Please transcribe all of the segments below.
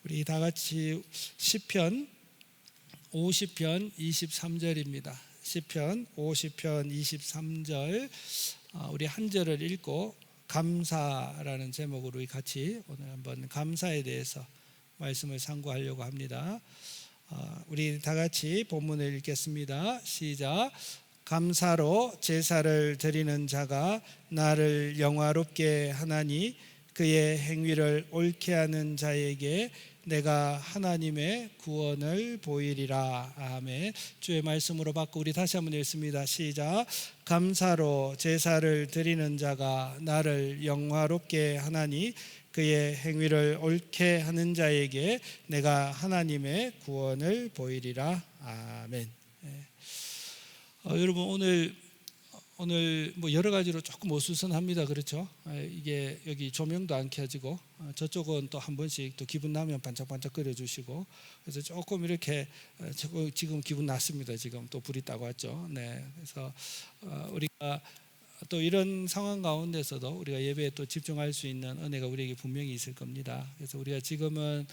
우리 다 같이 시편 50편 23절입니다. 시편 50편 23절 우리 한 절을 읽고 감사라는 제목으로 같이 오늘 한번 감사에 대해서 말씀을 상고하려고 합니다. 우리 다 같이 본문을 읽겠습니다. 시작. 감사로 제사를 드리는 자가 나를 영화롭게 하나니 그의 행위를 옳게 하는 자에게 내가 하나님의 구원을 보이리라. 아멘. 주의 말씀으로 받고 우리 다시 한번 읽습니다. 시작. 감사로 제사를 드리는 자가 나를 영화롭게 하나니 그의 행위를 옳게 하는 자에게 내가 하나님의 구원을 보이리라. 아멘. 여러분 오늘 뭐 여러 가지로 조금 어수선합니다. 그렇죠? 이게 여기 조명도 안 켜지고 저쪽은 또 한 번씩 또 기분 나면 반짝반짝 끓여주시고 그래서 조금 이렇게 지금 기분 났습니다. 지금 또 불이 딱 왔죠. 네, 그래서 우리가 또 이런 상황 가운데서도 우리가 예배에 또 집중할 수 있는 은혜가 우리에게 분명히 있을 겁니다. 그래서 우리가 지금은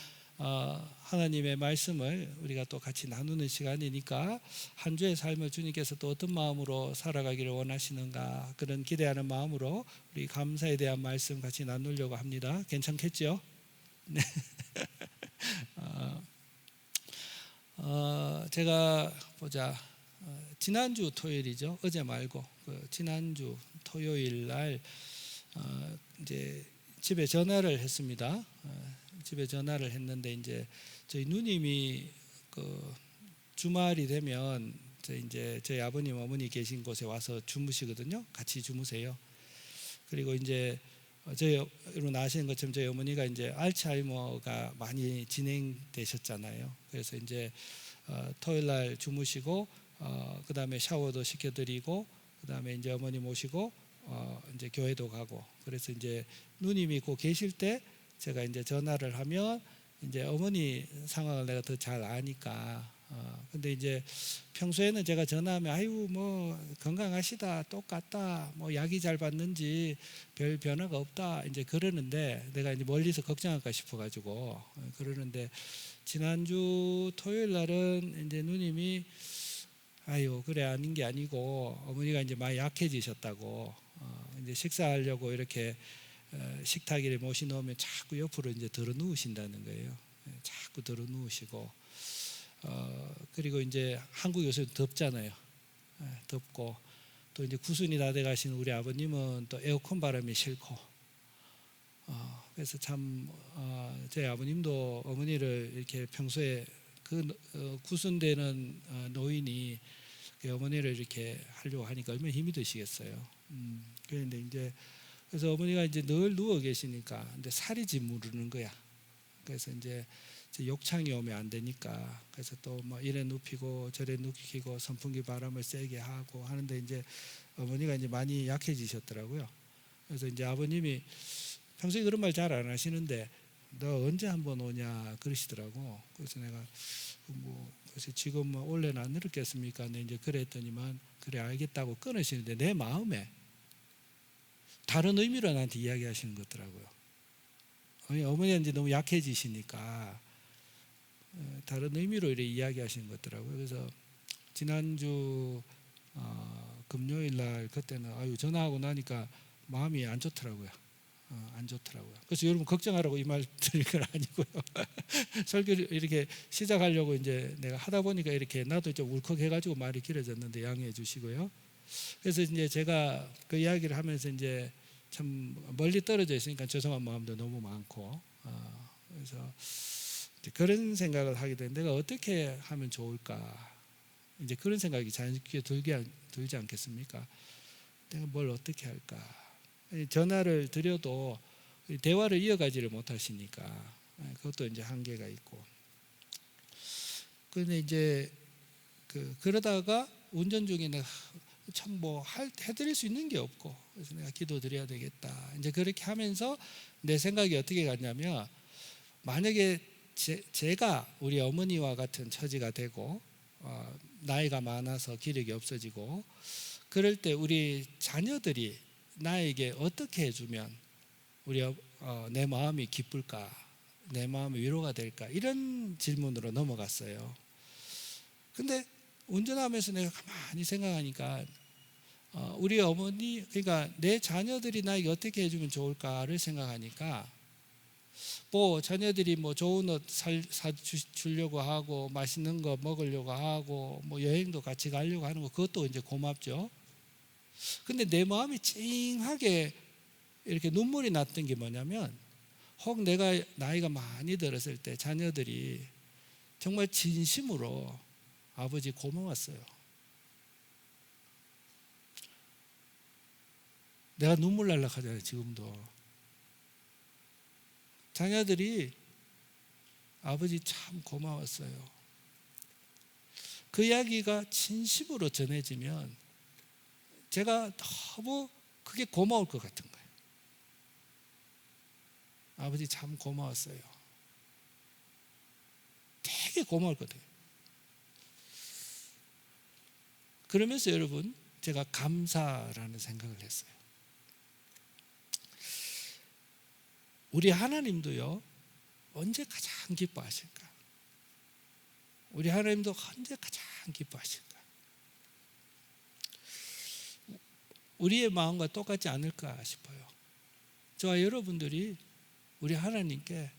하나님의 말씀을 우리가 또 같이 나누는 시간이니까 한 주의 삶을 주님께서 또 어떤 마음으로 살아가기를 원하시는가 그런 기대하는 마음으로 우리 감사에 대한 말씀 같이 나누려고 합니다. 괜찮겠죠? 네. 제가 지난주 토요일이죠. 어제 말고 지난주 토요일 날 이제 집에 전화를 했습니다. 집에 전화를 했는데 이제 저희 누님이 주말이 되면 저희 아버님 어머니 계신 곳에 와서 주무시거든요. 같이 주무세요. 그리고 이제 여러분 아시는 것처럼 저희 어머니가 이제 알츠하이머가 많이 진행되셨잖아요. 그래서 이제 토요일 날 주무시고 그 다음에 샤워도 시켜드리고 그 다음에 이제 어머니 모시고 이제 교회도 가고 그래서 이제 누님이 꼭 계실 때 제가 이제 전화를 하면 이제 어머니 상황을 내가 더 잘 아니까 근데 이제 평소에는 제가 전화하면 아유 뭐 건강하시다 똑같다 뭐 약이 잘 받는지 별 변화가 없다 이제 그러는데 내가 이제 멀리서 걱정할까 싶어가지고 그러는데 지난주 토요일 날은 이제 누님이 아유 그래 아닌 게 아니고 어머니가 이제 많이 약해지셨다고 이제 식사하려고 이렇게 식탁 위에 모시 놓으면 자꾸 옆으로 이제 들어 누우신다는 거예요. 자꾸 들어 누우시고 그리고 이제 한국 요새 덥잖아요. 덥고 또 이제 구순이 다 돼 가신 우리 아버님은 또 에어컨 바람이 싫고 그래서 참 저희 아버님도 어머니를 이렇게 평소에 구순되는 노인이 어머니를 이렇게 하려고 하니까 얼마나 힘이 드시겠어요. 그런데 이제 그래서 어머니가 이제 늘 누워 계시니까 근데 살이 짓무르는 거야. 그래서 이제 욕창이 오면 안 되니까 그래서 또 뭐 이래 눕히고 저래 눕히고 선풍기 바람을 세게 하고 하는데 이제 어머니가 이제 많이 약해지셨더라고요. 그래서 이제 아버님이 평소에 그런 말 잘 안 하시는데 너 언제 한번 오냐 그러시더라고. 그래서 내가 그래서 지금 뭐 원래는 안 그렇겠습니까? 네, 이제 그랬더니만 그래 알겠다고 끊으시는데 내 마음에 다른 의미로 나한테 이야기하시는 것 같더라고요. 어머니가 이제 너무 약해지시니까 다른 의미로 이렇게 이야기하시는 것 같더라고요. 그래서 지난주 금요일 날 그때는 전화하고 나니까 마음이 안 좋더라고요. 안 좋더라고요. 그래서 여러분 걱정하라고 이 말 드릴 건 아니고요. 설교를 이렇게 시작하려고 이제 내가 하다 보니까 이렇게 나도 좀 울컥해가지고 말이 길어졌는데 양해해 주시고요. 그래서 이제 제가 그 이야기를 하면서 이제 참 멀리 떨어져 있으니까 죄송한 마음도 너무 많고 그래서 이제 그런 생각을 하게 되는데 내가 어떻게 하면 좋을까 이제 그런 생각이 자연스럽게 들지 않겠습니까? 내가 뭘 어떻게 할까? 전화를 드려도 대화를 이어가지를 못하시니까 그것도 이제 한계가 있고 그런데 이제 그러다가 운전 중에 내가 참 뭐 해드릴 수 있는 게 없고 그래서 내가 기도드려야 되겠다. 이제 그렇게 하면서 내 생각이 어떻게 갔냐면 만약에 제가 우리 어머니와 같은 처지가 되고 나이가 많아서 기력이 없어지고 그럴 때 우리 자녀들이 나에게 어떻게 해주면 내 마음이 기쁠까 내 마음의 위로가 될까? 이런 질문으로 넘어갔어요. 근데 운전하면서 내가 가만히 생각하니까 우리 어머니, 그러니까 내 자녀들이 나에게 어떻게 해주면 좋을까를 생각하니까 뭐 자녀들이 뭐 좋은 옷 사주려고 하고 맛있는 거 먹으려고 하고 뭐 여행도 같이 가려고 하는 거, 그것도 이제 고맙죠. 근데 내 마음이 찡하게 이렇게 눈물이 났던 게 뭐냐면, 혹 내가 나이가 많이 들었을 때 자녀들이 정말 진심으로 아버지 고마웠어요. 내가 눈물 날라 하잖아요. 지금도 자녀들이 아버지 참 고마웠어요. 그 이야기가 진심으로 전해지면 제가 너무 그게 고마울 것 같은 거예요. 아버지 참 고마웠어요. 되게 고마울 것 같아요. 그러면서 여러분, 제가 감사라는 생각을 했어요. 우리 하나님도요, 언제 가장 기뻐하실까? 우리 하나님도 언제 가장 기뻐하실까? 우리의 마음과 똑같지 않을까 싶어요. 저와 여러분들이 우리 하나님께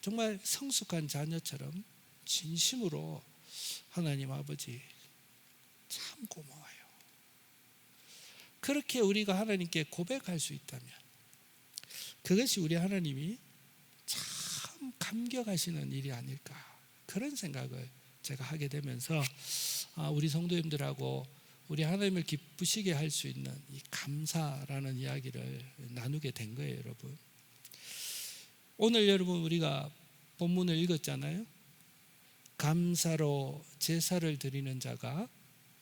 정말 성숙한 자녀처럼 진심으로 하나님 아버지 참 고마워요. 그렇게 우리가 하나님께 고백할 수 있다면 그것이 우리 하나님이 참 감격하시는 일이 아닐까, 그런 생각을 제가 하게 되면서 우리 성도님들하고 우리 하나님을 기쁘시게 할 수 있는 이 감사라는 이야기를 나누게 된 거예요. 여러분, 오늘 여러분 우리가 본문을 읽었잖아요. 감사로 제사를 드리는 자가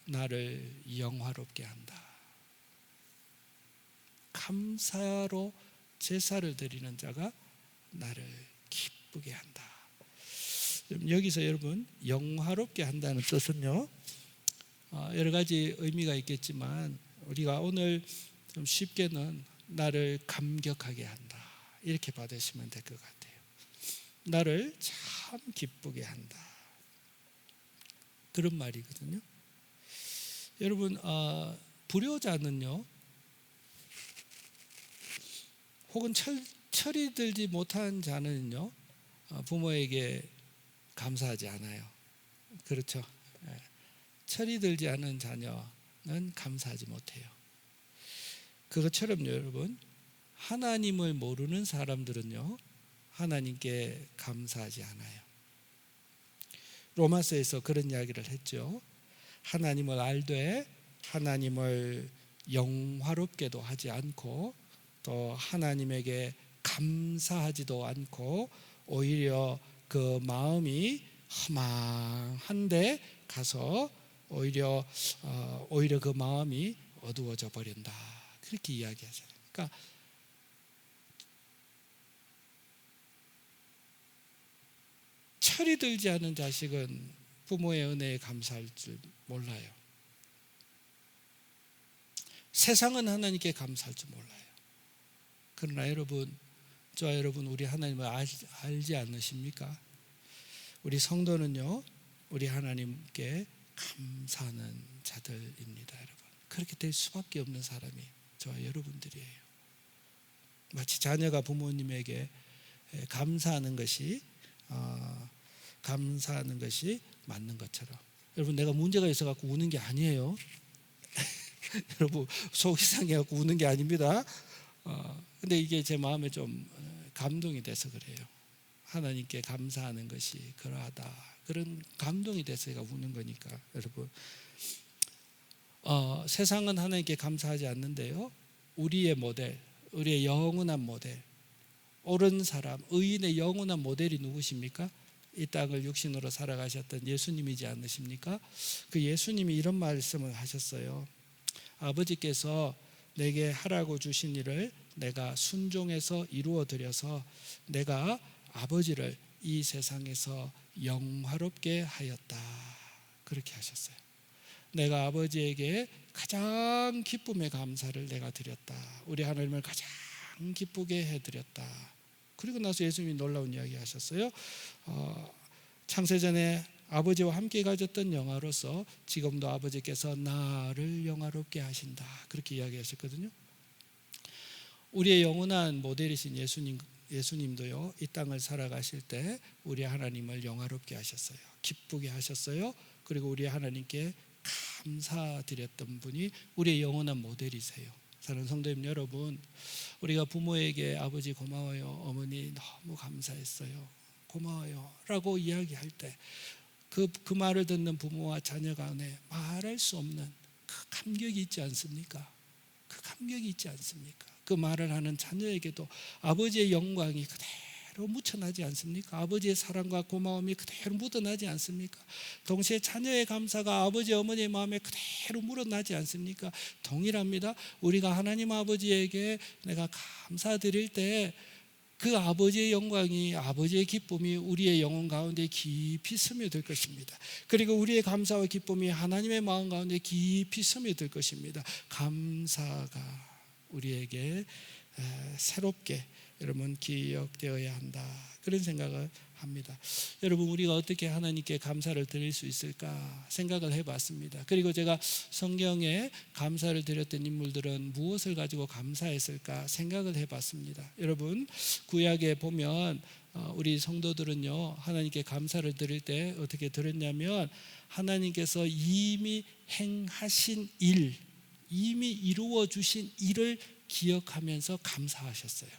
나를 영화롭게 한다. 감사로 제사를 드리는 자가 나를 기쁘게 한다. 여기서 여러분, 영화롭게 한다는 뜻은요, 여러 가지 의미가 있겠지만 우리가 오늘 좀 쉽게는 나를 감격하게 한다, 이렇게 받으시면 될 것 같아요. 나를 참 기쁘게 한다, 그런 말이거든요. 여러분, 불효자는요, 혹은 철이 들지 못한 자는요, 부모에게 감사하지 않아요. 그렇죠? 철이 들지 않은 자녀는 감사하지 못해요. 그것처럼 여러분, 하나님을 모르는 사람들은요, 하나님께 감사하지 않아요. 로마서에서 그런 이야기를 했죠. 하나님을 알되 하나님을 영화롭게도 하지 않고 또 하나님에게 감사하지도 않고 오히려 그 마음이 허망한데 가서 오히려 그 마음이 어두워져 버린다, 그렇게 이야기하잖아요. 그러니까 철이 들지 않은 자식은 부모의 은혜에 감사할 줄 몰라요. 세상은 하나님께 감사할 줄 몰라요. 그러나 여러분, 저와 여러분, 우리 하나님을 알지 않으십니까? 우리 성도는요, 우리 하나님께 감사하는 자들입니다. 여러분, 그렇게 될 수밖에 없는 사람이 저와 여러분들이에요. 마치 자녀가 부모님에게 감사하는 것이 맞는 것처럼. 여러분, 내가 문제가 있어갖고 우는 게 아니에요. 여러분, 속이 상해갖고 우는 게 아닙니다. 근데 이게 제 마음에 좀 감동이 돼서 그래요. 하나님께 감사하는 것이 그러하다, 그런 감동이 돼서 제가 우는 거니까. 여러분, 세상은 하나님께 감사하지 않는데요, 우리의 모델, 우리의 영원한 모델, 옳은 사람, 의인의 영원한 모델이 누구십니까? 이 땅을 육신으로 살아가셨던 예수님이지 않으십니까? 그 예수님이 이런 말씀을 하셨어요. 아버지께서 내게 하라고 주신 일을 내가 순종해서 이루어 드려서 내가 아버지를 이 세상에서 영화롭게 하였다, 그렇게 하셨어요. 내가 아버지에게 가장 기쁨의 감사를 내가 드렸다. 우리 하나님을 가장 기쁘게 해드렸다. 그리고 나서 예수님이 놀라운 이야기 하셨어요. 창세전에 아버지와 함께 가졌던 영화로서 지금도 아버지께서 나를 영화롭게 하신다, 그렇게 이야기하셨거든요. 우리의 영원한 모델이신 예수님도요, 이 땅을 살아가실 때 우리 하나님을 영화롭게 하셨어요. 기쁘게 하셨어요. 그리고 우리 하나님께 감사드렸던 분이 우리의 영원한 모델이세요. 사랑하는 성도님 여러분, 우리가 부모에게 아버지 고마워요, 어머니 너무 감사했어요, 고마워요 라고 이야기할 때 그 말을 듣는 부모와 자녀 간에 말할 수 없는 그 감격이 있지 않습니까? 그 감격이 있지 않습니까? 그 말을 하는 자녀에게도 아버지의 영광이 그대로 묻혀나지 않습니까? 아버지의 사랑과 고마움이 그대로 묻어나지 않습니까? 동시에 자녀의 감사가 아버지 어머니의 마음에 그대로 묻어나지 않습니까? 동일합니다. 우리가 하나님 아버지에게 내가 감사드릴 때 그 아버지의 영광이, 아버지의 기쁨이 우리의 영혼 가운데 깊이 스며들 것입니다. 그리고 우리의 감사와 기쁨이 하나님의 마음 가운데 깊이 스며들 것입니다. 감사가 우리에게 새롭게 여러분 기억되어야 한다, 그런 생각을 합니다. 여러분, 우리가 어떻게 하나님께 감사를 드릴 수 있을까 생각을 해봤습니다. 그리고 제가 성경에 감사를 드렸던 인물들은 무엇을 가지고 감사했을까 생각을 해봤습니다. 여러분, 구약에 보면 우리 성도들은요, 하나님께 감사를 드릴 때 어떻게 드렸냐면 하나님께서 이미 행하신 일, 이미 이루어 주신 일을 기억하면서 감사하셨어요.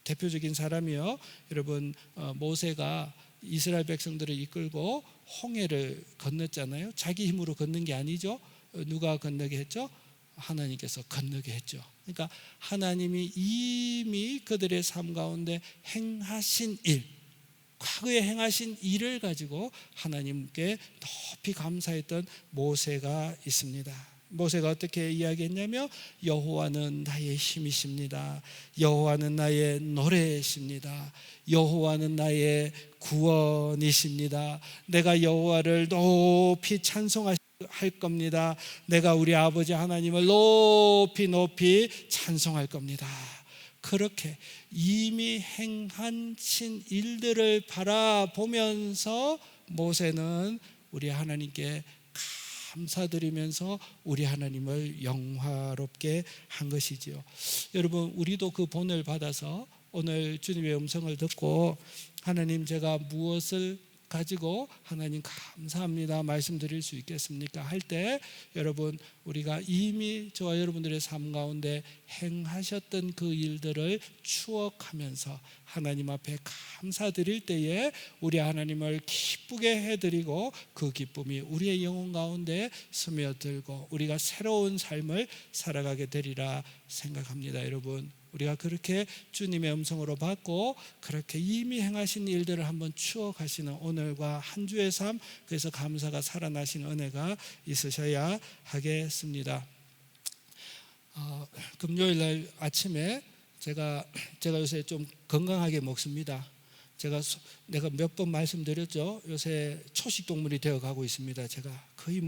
대표적인 사람이요, 여러분, 모세가 이스라엘 백성들을 이끌고 홍해를 건넜잖아요. 자기 힘으로 건넌 게 아니죠. 누가 건너게 했죠? 하나님께서 건너게 했죠. 그러니까 하나님이 이미 그들의 삶 가운데 행하신 일, 과거에 행하신 일을 가지고 하나님께 높이 감사했던 모세가 있습니다. 모세가 어떻게 이야기했냐면 여호와는 나의 힘이십니다. 여호와는 나의 노래이십니다. 여호와는 나의 구원이십니다. 내가 여호와를 높이 찬송할 겁니다. 내가 우리 아버지 하나님을 높이 높이 찬송할 겁니다. 그렇게 이미 행하신 일들을 바라보면서 모세는 우리 하나님께 감사드리면서 우리 하나님을 영화롭게 한 것이지요. 여러분, 우리도 그 본을 받아서 오늘 주님의 음성을 듣고 하나님, 제가 무엇을 가지고 하나님 감사합니다 말씀드릴 수 있겠습니까? 할 때 여러분, 우리가 이미 저와 여러분들의 삶 가운데 행하셨던 그 일들을 추억하면서 하나님 앞에 감사드릴 때에 우리 하나님을 기쁘게 해드리고 그 기쁨이 우리의 영혼 가운데 스며들고 우리가 새로운 삶을 살아가게 되리라 생각합니다. 여러분, 우리가 그렇게 주님의 음성으로 받고 그렇게 이미 행하신 일들을 한번 추억하시는 오늘과 한 주의 삶, 그래서 감사가 살아나신 은혜가 있으셔야 하겠습니다. 금요일 날 아침에 제가 요새 좀 건강하게 먹습니다. 내가 몇 번 말씀드렸죠. 요새 초식 동물이 되어 가고 있습니다. 제가 거의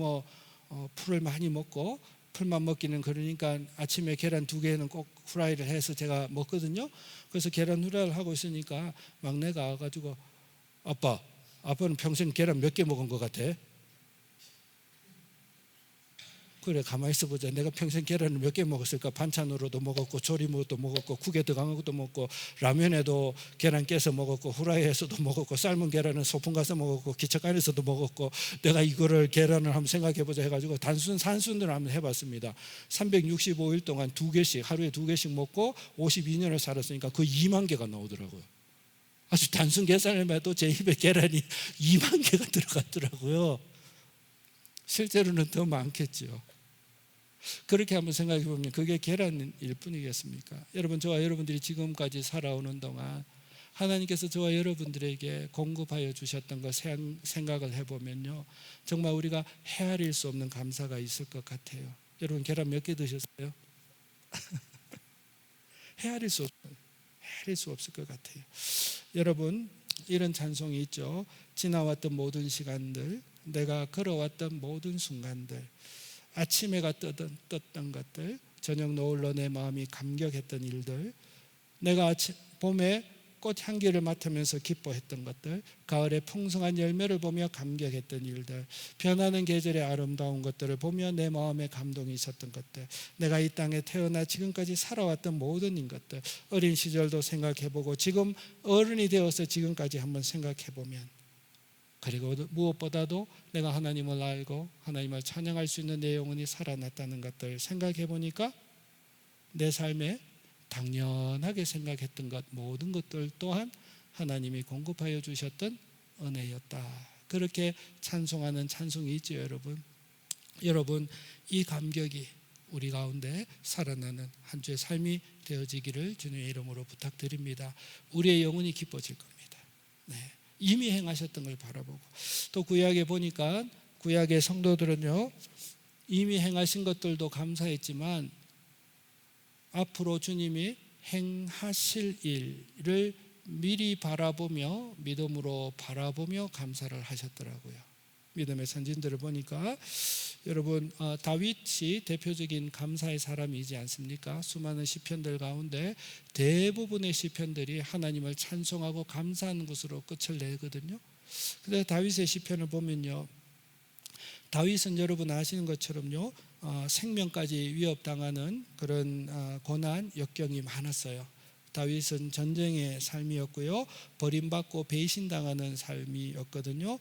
풀을 많이 먹고, 풀만 먹기는 그러니까 아침에 계란 2개는 꼭 후라이를 해서 제가 먹거든요. 그래서 계란 후라이를 하고 있으니까 막내가 와가지고 아빠는 평생 계란 몇 개 먹은 것 같아? 그래, 가만히 있어보자. 내가 평생 계란을 몇 개 먹었을까? 반찬으로도 먹었고, 조림으로도 먹었고, 국에 들어간 것도 먹고, 라면에도 계란 깨서 먹었고, 후라이에서도 먹었고, 삶은 계란은 소풍 가서 먹었고, 기척간에서도 먹었고, 내가 이거를 계란을 한번 생각해보자 해가지고 산순을 한번 해봤습니다. 365일 동안 2개씩, 하루에 2개씩 먹고 52년을 살았으니까 거의 2만 개가 나오더라고요. 아주 단순 계산을 해도 제 입에 계란이 2만 개가 들어갔더라고요. 실제로는 더 많겠죠. 그렇게 한번 생각해 보면 그게 계란일 뿐이겠습니까? 여러분, 저와 여러분들이 지금까지 살아오는 동안 하나님께서 저와 여러분들에게 공급하여 주셨던 것 생각을 해보면요, 정말 우리가 헤아릴 수 없는 감사가 있을 것 같아요. 여러분, 계란 몇 개 드셨어요? 헤아릴 수 없을 것 같아요. 여러분, 이런 찬송이 있죠. 지나왔던 모든 시간들, 내가 걸어왔던 모든 순간들, 아침에가 떴던 것들, 저녁 노을로 내 마음이 감격했던 일들, 내가 봄에 꽃 향기를 맡으면서 기뻐했던 것들, 가을의 풍성한 열매를 보며 감격했던 일들, 변하는 계절의 아름다운 것들을 보며 내 마음에 감동이 있었던 것들, 내가 이 땅에 태어나 지금까지 살아왔던 모든 것들, 어린 시절도 생각해보고 지금 어른이 되어서 지금까지 한번 생각해보면, 그리고 무엇보다도 내가 하나님을 알고 하나님을 찬양할 수 있는 내 영혼이 살아났다는 것들 생각해보니까 내 삶에 당연하게 생각했던 것, 모든 것들 또한 하나님이 공급하여 주셨던 은혜였다. 그렇게 찬송하는 찬송이 있죠, 여러분. 여러분, 이 감격이 우리 가운데 살아나는 한 주의 삶이 되어지기를 주님의 이름으로 부탁드립니다. 우리의 영혼이 기뻐질 겁니다. 네. 이미 행하셨던 걸 바라보고, 또 구약에 보니까 구약의 성도들은요, 이미 행하신 것들도 감사했지만 앞으로 주님이 행하실 일을 미리 바라보며 믿음으로 바라보며 감사를 하셨더라고요. 믿음의 선진들을 보니까 여러분, 다윗이 대표적인 감사의 사람이지 않습니까? 수많은 시편들 가운데 대부분의 시편들이 하나님을 찬송하고 감사하는 것으로 끝을 내거든요. 그래서 다윗의 시편을 보면요, 다윗은 여러분 아시는 것처럼요, 생명까지 위협당하는 그런 고난, 역경이 많았어요. 다윗은 전쟁의 삶이었고요, 버림받고 배신당하는 삶이었거든요.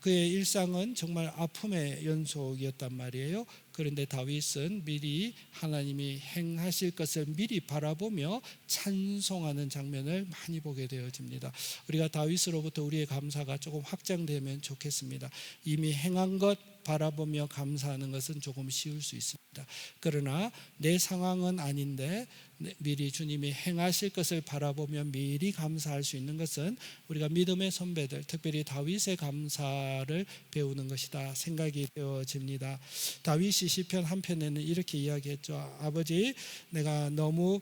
그의 일상은 정말 아픔의 연속이었단 말이에요. 그런데 다윗은 미리 하나님이 행하실 것을 미리 바라보며 찬송하는 장면을 많이 보게 되어집니다. 우리가 다윗으로부터 우리의 감사가 조금 확장되면 좋겠습니다. 이미 행한 것 바라보며 감사하는 것은 조금 쉬울 수 있습니다. 그러나 내 상황은 아닌데 미리 주님이 행하실 것을 바라보며 미리 감사할 수 있는 것은 우리가 믿음의 선배들, 특별히 다윗의 감사를 배우는 것이다 생각이 되어집니다. 다윗이 시편 한 편에는 이렇게 이야기했죠. 아버지, 내가 너무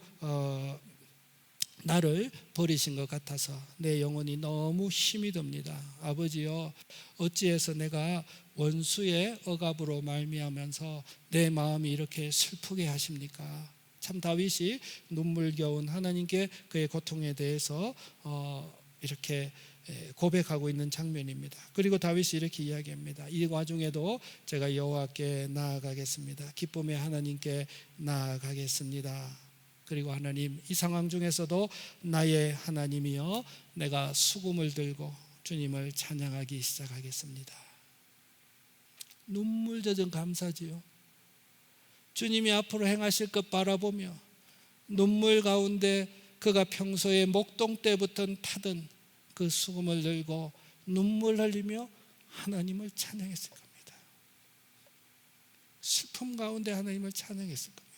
나를 버리신 것 같아서 내 영혼이 너무 힘이 듭니다. 아버지여, 어찌해서 내가 원수의 억압으로 말미암아서 내 마음이 이렇게 슬프게 하십니까? 참 다윗이 눈물겨운 하나님께 그의 고통에 대해서 이렇게 고백하고 있는 장면입니다. 그리고 다윗이 이렇게 이야기합니다. 이 와중에도 제가 여호와께 나아가겠습니다. 기쁨의 하나님께 나아가겠습니다. 그리고 하나님, 이 상황 중에서도 나의 하나님이여, 내가 수금을 들고 주님을 찬양하기 시작하겠습니다. 눈물 젖은 감사지요. 주님이 앞으로 행하실 것 바라보며 눈물 가운데 그가 평소에 목동 때부터 타던 그 수금을 들고 눈물 흘리며 하나님을 찬양했을 겁니다. 슬픔 가운데 하나님을 찬양했을 겁니다.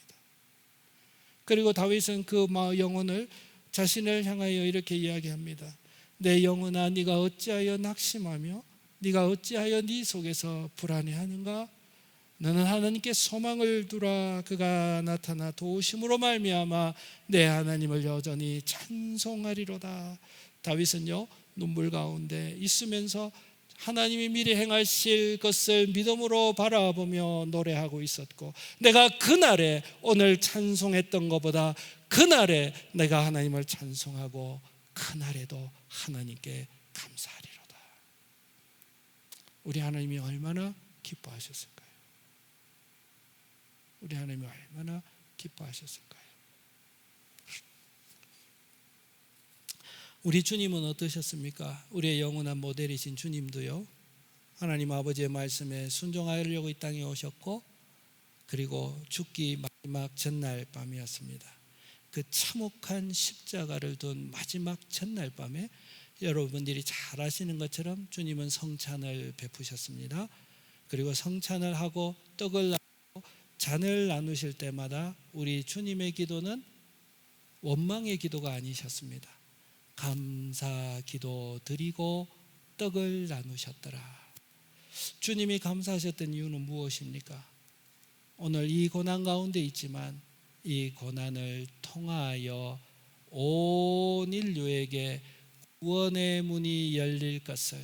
그리고 다윗은 그 영혼을, 자신을 향하여 이렇게 이야기합니다. 내 영혼아, 네가 어찌하여 낙심하며 네가 어찌하여 네 속에서 불안해하는가? 너는 하나님께 소망을 두라. 그가 나타나 도우심으로 말미암아 내 하나님을 여전히 찬송하리로다. 다윗은요, 눈물 가운데 있으면서 하나님이 미리 행하실 것을 믿음으로 바라보며 노래하고 있었고, 내가 그날에 오늘 찬송했던 것보다 그날에 내가 하나님을 찬송하고 그날에도 하나님께 감사하리로다. 우리 하나님이 얼마나 기뻐하셨을까요? 우리 하나님이 얼마나 기뻐하셨을까요? 우리 주님은 어떠셨습니까? 우리의 영원한 모델이신 주님도요, 하나님 아버지의 말씀에 순종하려고 이 땅에 오셨고, 그리고 죽기 마지막 전날 밤이었습니다. 그 참혹한 십자가를 둔 마지막 전날 밤에 여러분들이 잘 아시는 것처럼 주님은 성찬을 베푸셨습니다. 그리고 성찬을 하고 떡을 나누고 잔을 나누실 때마다 우리 주님의 기도는 원망의 기도가 아니셨습니다. 감사 기도 드리고 떡을 나누셨더라. 주님이 감사하셨던 이유는 무엇입니까? 오늘 이 고난 가운데 있지만 이 고난을 통하여 온 인류에게 구원의 문이 열릴 것을,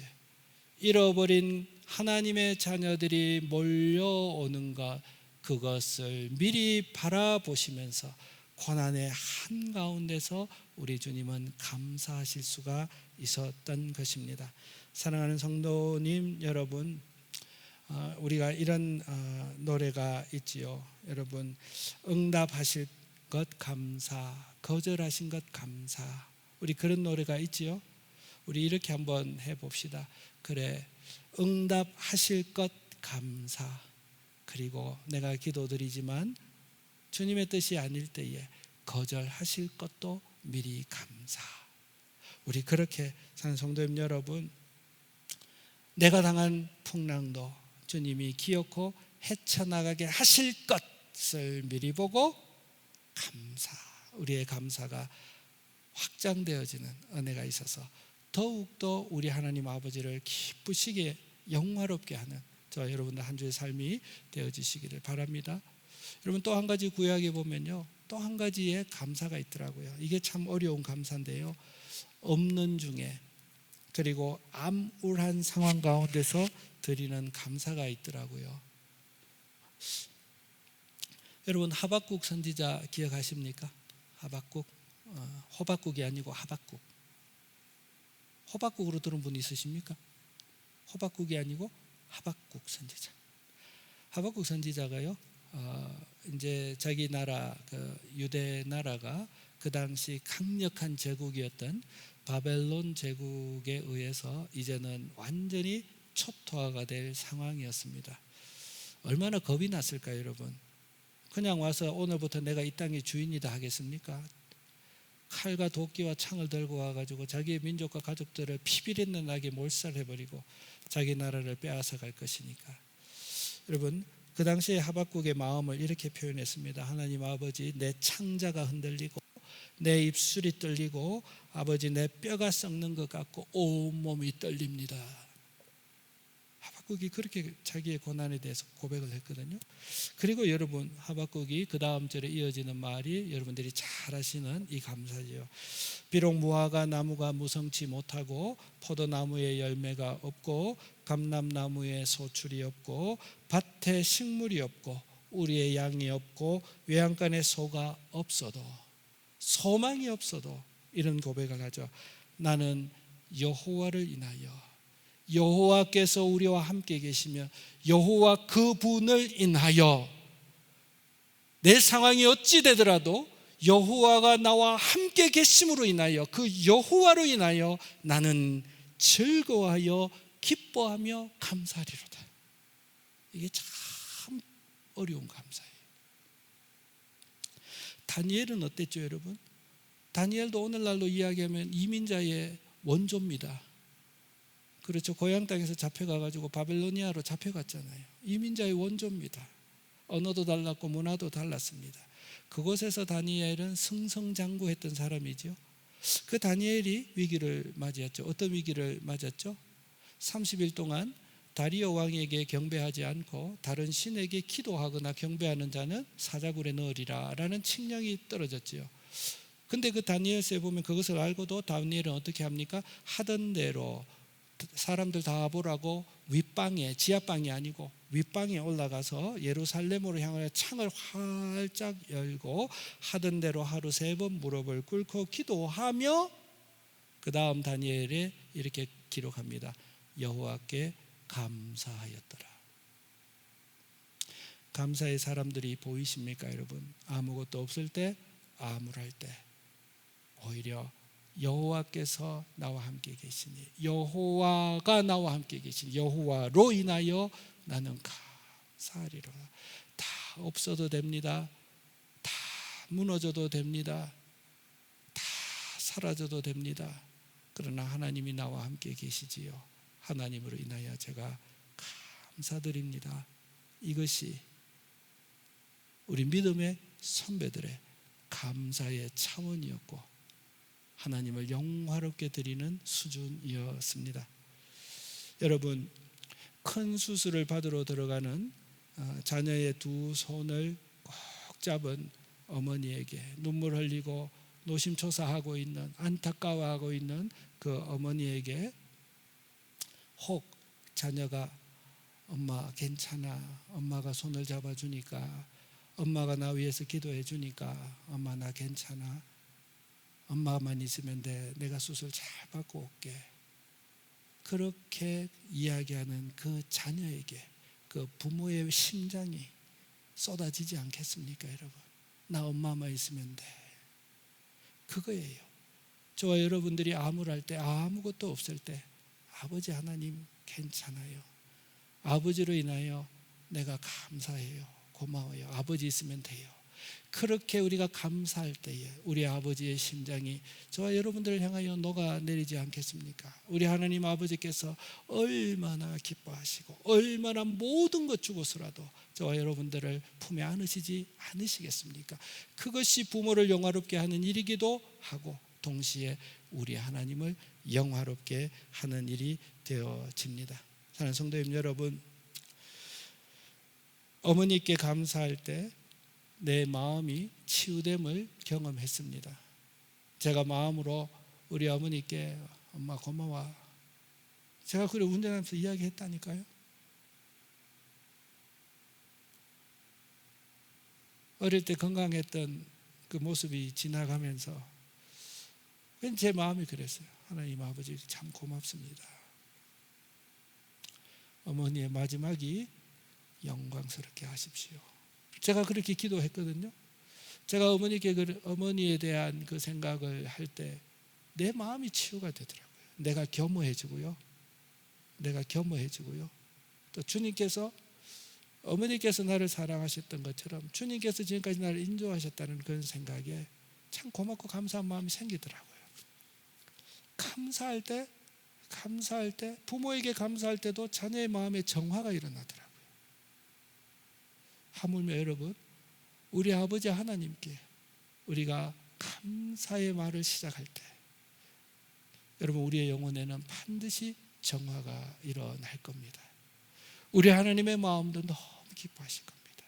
잃어버린 하나님의 자녀들이 몰려오는 것, 그것을 미리 바라보시면서 고난의 한가운데서 우리 주님은 감사하실 수가 있었던 것입니다. 사랑하는 성도님 여러분, 우리가 이런 노래가 있지요. 여러분, 응답하실 것 감사, 거절하신 것 감사. 우리 그런 노래가 있지요. 우리 이렇게 한번 해봅시다. 그래, 응답하실 것 감사. 그리고 내가 기도드리지만 주님의 뜻이 아닐 때에 거절하실 것도 미리 감사. 우리 그렇게 사는 성도님 여러분, 내가 당한 풍랑도 주님이 기어코 헤쳐나가게 하실 것을 미리 보고 감사. 우리의 감사가 확장되어지는 은혜가 있어서 더욱더 우리 하나님 아버지를 기쁘시게 영화롭게 하는 저와 여러분들 한 주의 삶이 되어지시기를 바랍니다. 여러분, 또 한 가지 구약에 보면요, 또 한 가지의 감사가 있더라고요. 이게 참 어려운 감사인데요, 없는 중에 그리고 암울한 상황 가운데서 드리는 감사가 있더라고요. 여러분, 하박국 선지자 기억하십니까? 하박국, 호박국이 아니고 하박국. 호박국으로 들은 분 있으십니까? 호박국이 아니고 하박국 선지자. 하박국 선지자가요, 이제 자기 나라, 유대 나라가 그 당시 강력한 제국이었던 바벨론 제국에 의해서 이제는 완전히 초토화가 될 상황이었습니다. 얼마나 겁이 났을까요, 여러분? 그냥 와서 오늘부터 내가 이 땅의 주인이다 하겠습니까? 칼과 도끼와 창을 들고 와가지고 자기의 민족과 가족들을 피비린내 나게 몰살해버리고 자기 나라를 빼앗아 갈 것이니까. 여러분, 그 당시에 하박국의 마음을 이렇게 표현했습니다. 하나님 아버지, 내 창자가 흔들리고 내 입술이 떨리고 아버지, 내 뼈가 썩는 것 같고 온몸이 떨립니다. 하박국이 그렇게 자기의 고난에 대해서 고백을 했거든요. 그리고 여러분, 하박국이 그 다음 절에 이어지는 말이 여러분들이 잘 아시는 이 감사지요. 비록 무화과 나무가 무성치 못하고 포도나무에 열매가 없고 감람나무에 소출이 없고 밭에 식물이 없고 우리의 양이 없고 외양간에 소가 없어도, 소망이 없어도 이런 고백을 하죠. 나는 여호와를 인하여, 여호와께서 우리와 함께 계시며 여호와 그분을 인하여 내 상황이 어찌 되더라도 여호와가 나와 함께 계심으로 인하여, 그 여호와로 인하여 나는 즐거워하여 기뻐하며 감사하리로다. 이게 참 어려운 감사예요. 다니엘은 어땠죠, 여러분? 다니엘도 오늘날로 이야기하면 이민자의 원조입니다. 그렇죠. 고향 땅에서 잡혀가가지고 바벨로니아로 잡혀갔잖아요. 이민자의 원조입니다. 언어도 달랐고 문화도 달랐습니다. 그곳에서 다니엘은 승승장구했던 사람이죠. 그 다니엘이 위기를 맞이했죠. 어떤 위기를 맞았죠? 30일 동안 다리오 왕에게 경배하지 않고 다른 신에게 기도하거나 경배하는 자는 사자굴에 넣으리라 라는 칙령이 떨어졌지요. 근데 그 다니엘서에 보면 그것을 알고도 다니엘은 어떻게 합니까? 하던 대로 사람들 다 보라고 윗방에, 지하방이 아니고 윗방에 올라가서 예루살렘으로 향하여 창을 활짝 열고 하던 대로 하루 3번 무릎을 꿇고 기도하며, 그 다음 다니엘에 이렇게 기록합니다. 여호와께 감사하였더라. 감사의 사람들이 보이십니까, 여러분? 아무것도 없을 때, 암울할 때 오히려 여호와께서 나와 함께 계시니, 여호와가 나와 함께 계시니 여호와로 인하여 나는 감사하리로다. 다 없어도 됩니다. 다 무너져도 됩니다. 다 사라져도 됩니다. 그러나 하나님이 나와 함께 계시지요. 하나님으로 인하여 제가 감사드립니다. 이것이 우리 믿음의 선배들의 감사의 차원이었고 하나님을 영화롭게 드리는 수준이었습니다. 여러분, 큰 수술을 받으러 들어가는 자녀의 2 손을 꼭 잡은 어머니에게 눈물 흘리고 노심초사하고 있는, 안타까워하고 있는 그 어머니에게 혹 자녀가 엄마 괜찮아, 엄마가 손을 잡아주니까 엄마가 나 위해서 기도해 주니까 엄마 나 괜찮아. 엄마만 있으면 돼. 내가 수술 잘 받고 올게. 그렇게 이야기하는 그 자녀에게 그 부모의 심장이 쏟아지지 않겠습니까, 여러분? 나 엄마만 있으면 돼. 그거예요. 저와 여러분들이 암울할 때, 아무것도 없을 때 아버지 하나님 괜찮아요. 아버지로 인하여 내가 감사해요. 고마워요. 아버지 있으면 돼요. 그렇게 우리가 감사할 때에 우리 아버지의 심장이 저와 여러분들을 향하여 녹아내리지 않겠습니까? 우리 하나님 아버지께서 얼마나 기뻐하시고 얼마나 모든 것 주고서라도 저와 여러분들을 품에 안으시지 않으시겠습니까? 그것이 부모를 영화롭게 하는 일이기도 하고 동시에 우리 하나님을 영화롭게 하는 일이 되어집니다. 사랑하는 성도님 여러분, 어머니께 감사할 때 내 마음이 치유됨을 경험했습니다. 제가 마음으로 우리 어머니께 엄마 고마워. 제가 그래 운전하면서 이야기했다니까요. 어릴 때 건강했던 그 모습이 지나가면서 제 마음이 그랬어요. 하나님 아버지 참 고맙습니다. 어머니의 마지막이 영광스럽게 하십시오. 제가 그렇게 기도했거든요. 제가 어머니에 대한 그 생각을 할 때 내 마음이 치유가 되더라고요. 내가 겸허해지고요. 또 주님께서 어머니께서 나를 사랑하셨던 것처럼 주님께서 지금까지 나를 인도하셨다는 그런 생각에 참 고맙고 감사한 마음이 생기더라고요. 감사할 때 부모에게 감사할 때도 자녀의 마음에 정화가 일어나더라고요. 하물며 여러분, 우리 아버지 하나님께 우리가 감사의 말을 시작할 때 여러분 우리의 영혼에는 반드시 정화가 일어날 겁니다. 우리 하나님의 마음도 너무 기뻐하실 겁니다.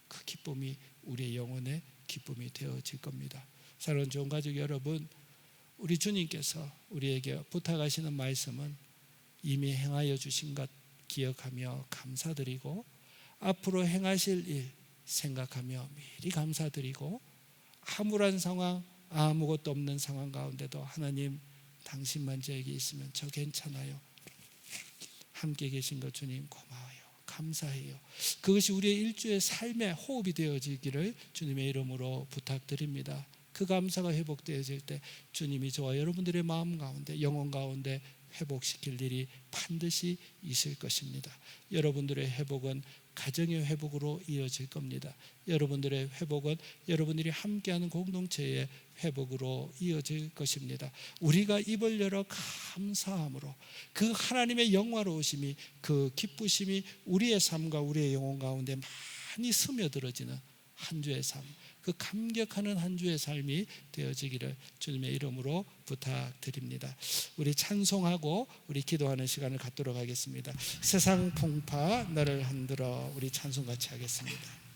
그 기쁨이 우리의 영혼의 기쁨이 되어질 겁니다. 사랑하는 좋은 가족 여러분, 우리 주님께서 우리에게 부탁하시는 말씀은 이미 행하여 주신 것 기억하며 감사드리고 앞으로 행하실 일 생각하며 미리 감사드리고 암울한 상황, 아무것도 없는 상황 가운데도 하나님 당신만 저에게 있으면 저 괜찮아요. 함께 계신 것 주님 고마워요. 감사해요. 그것이 우리의 일주의 삶의 호흡이 되어지기를 주님의 이름으로 부탁드립니다. 그 감사가 회복되어질 때 주님이 저와 여러분들의 마음 가운데 영혼 가운데 회복시킬 일이 반드시 있을 것입니다. 여러분들의 회복은 가정의 회복으로 이어질 겁니다. 여러분들의 회복은 여러분들이 함께하는 공동체의 회복으로 이어질 것입니다. 우리가 입을 열어 감사함으로 그 하나님의 영화로우심이 그 기쁘심이 우리의 삶과 우리의 영혼 가운데 많이 스며들어지는 한 주의 삶, 그 감격하는 한 주의 삶이 되어지기를 주님의 이름으로 부탁드립니다. 우리 찬송하고 우리 기도하는 시간을 갖도록 하겠습니다. 세상 풍파 너를 흔들어 우리 찬송 같이 하겠습니다.